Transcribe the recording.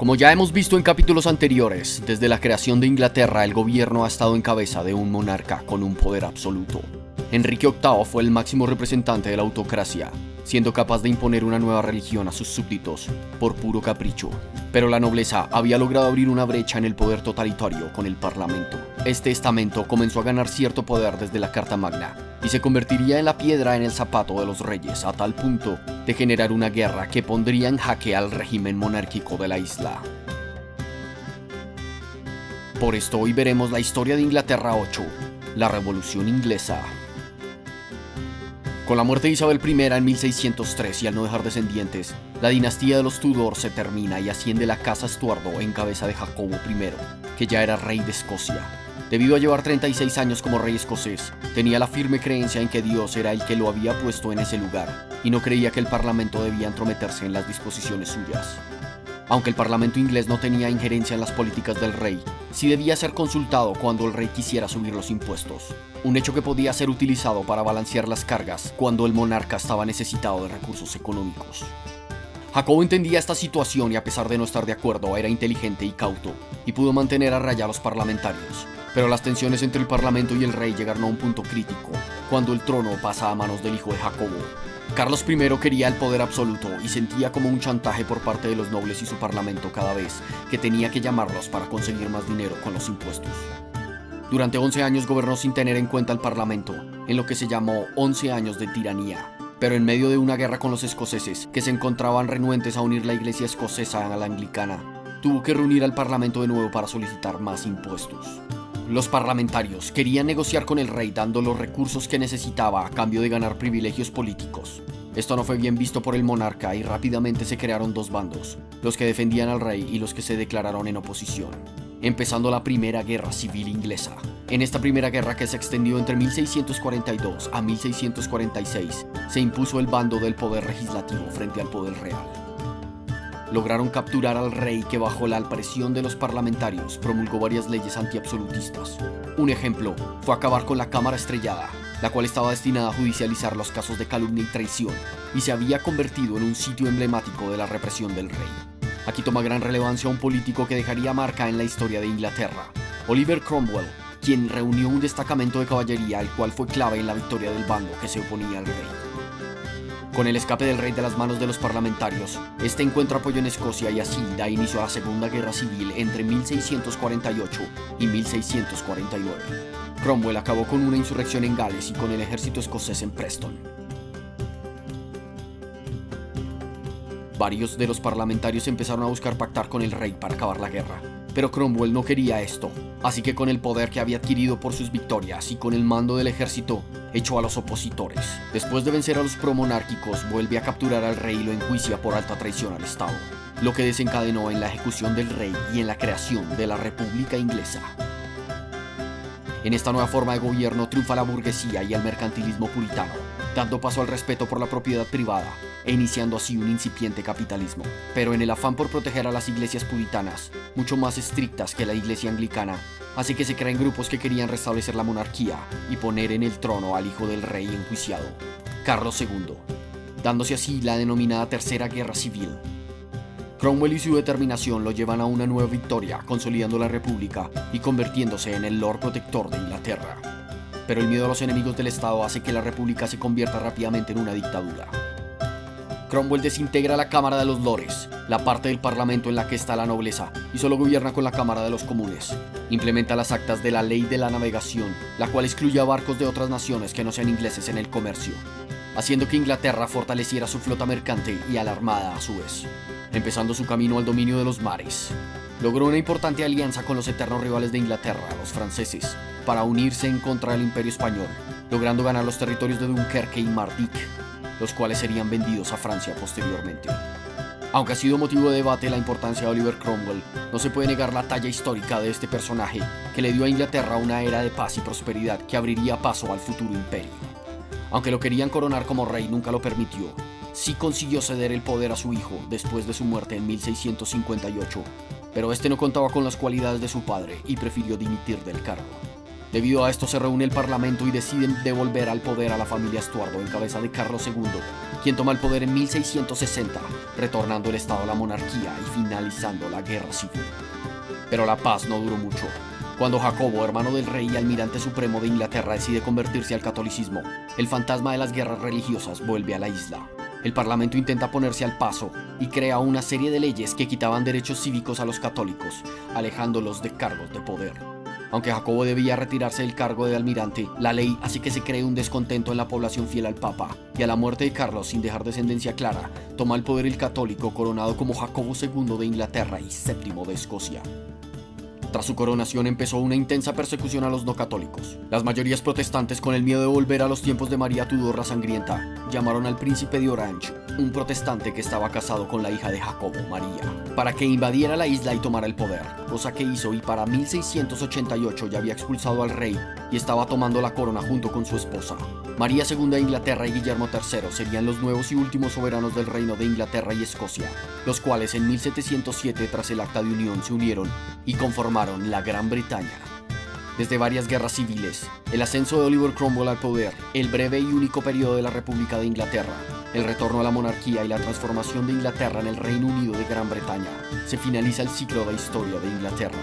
Como ya hemos visto en capítulos anteriores, desde la creación de Inglaterra el gobierno ha estado en cabeza de un monarca con un poder absoluto. Enrique VIII fue el máximo representante de la autocracia, siendo capaz de imponer una nueva religión a sus súbditos por puro capricho. Pero la nobleza había logrado abrir una brecha en el poder totalitario con el parlamento. Este estamento comenzó a ganar cierto poder desde la Carta Magna y se convertiría en la piedra en el zapato de los reyes a tal punto de generar una guerra que pondría en jaque al régimen monárquico de la isla. Por esto hoy veremos la historia de Inglaterra VIII, la Revolución Inglesa. Con la muerte de Isabel I en 1603 y al no dejar descendientes, la dinastía de los Tudor se termina y asciende la casa Estuardo en cabeza de Jacobo I, que ya era rey de Escocia. Debido a llevar 36 años como rey escocés, tenía la firme creencia en que Dios era el que lo había puesto en ese lugar, y no creía que el parlamento debía entrometerse en las disposiciones suyas. Aunque el parlamento inglés no tenía injerencia en las políticas del rey, sí debía ser consultado cuando el rey quisiera subir los impuestos, un hecho que podía ser utilizado para balancear las cargas cuando el monarca estaba necesitado de recursos económicos. Jacobo entendía esta situación y, a pesar de no estar de acuerdo, era inteligente y cauto, y pudo mantener a raya a los parlamentarios. Pero las tensiones entre el parlamento y el rey llegaron a un punto crítico, cuando el trono pasa a manos del hijo de Jacobo. Carlos I quería el poder absoluto y sentía como un chantaje por parte de los nobles y su parlamento cada vez que tenía que llamarlos para conseguir más dinero con los impuestos. Durante 11 años gobernó sin tener en cuenta el parlamento, en lo que se llamó 11 años de tiranía. Pero en medio de una guerra con los escoceses, que se encontraban renuentes a unir la iglesia escocesa a la anglicana, tuvo que reunir al parlamento de nuevo para solicitar más impuestos. Los parlamentarios querían negociar con el rey dando los recursos que necesitaba a cambio de ganar privilegios políticos. Esto no fue bien visto por el monarca y rápidamente se crearon dos bandos, los que defendían al rey y los que se declararon en oposición, empezando la Primera Guerra Civil Inglesa. En esta primera guerra, que se extendió entre 1642 a 1646, se impuso el bando del poder legislativo frente al poder real. Lograron capturar al rey, que bajo la presión de los parlamentarios promulgó varias leyes antiabsolutistas. Un ejemplo fue acabar con la Cámara Estrellada, la cual estaba destinada a judicializar los casos de calumnia y traición, y se había convertido en un sitio emblemático de la represión del rey. Aquí toma gran relevancia un político que dejaría marca en la historia de Inglaterra, Oliver Cromwell, quien reunió un destacamento de caballería, el cual fue clave en la victoria del bando que se oponía al rey. Con el escape del rey de las manos de los parlamentarios, este encuentra apoyo en Escocia y así da inicio a la Segunda Guerra Civil entre 1648 y 1649. Cromwell acabó con una insurrección en Gales y con el ejército escocés en Preston. Varios de los parlamentarios empezaron a buscar pactar con el rey para acabar la guerra, pero Cromwell no quería esto, así que con el poder que había adquirido por sus victorias y con el mando del ejército, echó a los opositores. Después de vencer a los promonárquicos, vuelve a capturar al rey y lo enjuicia por alta traición al Estado, lo que desencadenó en la ejecución del rey y en la creación de la República Inglesa. En esta nueva forma de gobierno triunfa la burguesía y el mercantilismo puritano, dando paso al respeto por la propiedad privada e iniciando así un incipiente capitalismo. Pero en el afán por proteger a las iglesias puritanas, mucho más estrictas que la iglesia anglicana, así que se crean grupos que querían restablecer la monarquía y poner en el trono al hijo del rey enjuiciado, Carlos II, dándose así la denominada Tercera Guerra Civil. Cromwell y su determinación lo llevan a una nueva victoria, consolidando la república y convirtiéndose en el Lord Protector de Inglaterra. Pero el miedo a los enemigos del Estado hace que la república se convierta rápidamente en una dictadura. Cromwell desintegra la Cámara de los Lores, la parte del parlamento en la que está la nobleza, y solo gobierna con la Cámara de los Comunes. Implementa las actas de la Ley de la Navegación, la cual excluye a barcos de otras naciones que no sean ingleses en el comercio, haciendo que Inglaterra fortaleciera su flota mercante y a la armada a su vez, empezando su camino al dominio de los mares. Logró una importante alianza con los eternos rivales de Inglaterra, los franceses, para unirse en contra del Imperio Español, logrando ganar los territorios de Dunkerque y Mardyk, los cuales serían vendidos a Francia posteriormente. Aunque ha sido motivo de debate la importancia de Oliver Cromwell, no se puede negar la talla histórica de este personaje, que le dio a Inglaterra una era de paz y prosperidad que abriría paso al futuro imperio. Aunque lo querían coronar como rey, nunca lo permitió. Sí consiguió ceder el poder a su hijo después de su muerte en 1658, pero este no contaba con las cualidades de su padre y prefirió dimitir del cargo. Debido a esto se reúne el parlamento y deciden devolver al poder a la familia Estuardo en cabeza de Carlos II, quien toma el poder en 1660, retornando el Estado a la monarquía y finalizando la guerra civil. Pero la paz no duró mucho. Cuando Jacobo, hermano del rey y almirante supremo de Inglaterra, decide convertirse al catolicismo, el fantasma de las guerras religiosas vuelve a la isla. El parlamento intenta ponerse al paso y crea una serie de leyes que quitaban derechos cívicos a los católicos, alejándolos de cargos de poder. Aunque Jacobo debía retirarse del cargo de almirante, la ley hace que se cree un descontento en la población fiel al Papa, y a la muerte de Carlos, sin dejar descendencia clara, toma el poder el católico coronado como Jacobo II de Inglaterra y VII de Escocia. Tras su coronación empezó una intensa persecución a los no católicos. Las mayorías protestantes, con el miedo de volver a los tiempos de María Tudor la Sangrienta, llamaron al príncipe de Orange, un protestante que estaba casado con la hija de Jacobo, María, para que invadiera la isla y tomara el poder, cosa que hizo, y para 1688 ya había expulsado al rey y estaba tomando la corona junto con su esposa. María II de Inglaterra y Guillermo III serían los nuevos y últimos soberanos del reino de Inglaterra y Escocia, los cuales en 1707, tras el Acta de Unión, se unieron y conformaron la Gran Bretaña. Desde varias guerras civiles, el ascenso de Oliver Cromwell al poder, el breve y único periodo de la República de Inglaterra, el retorno a la monarquía y la transformación de Inglaterra en el Reino Unido de Gran Bretaña, se finaliza el ciclo de historia de Inglaterra.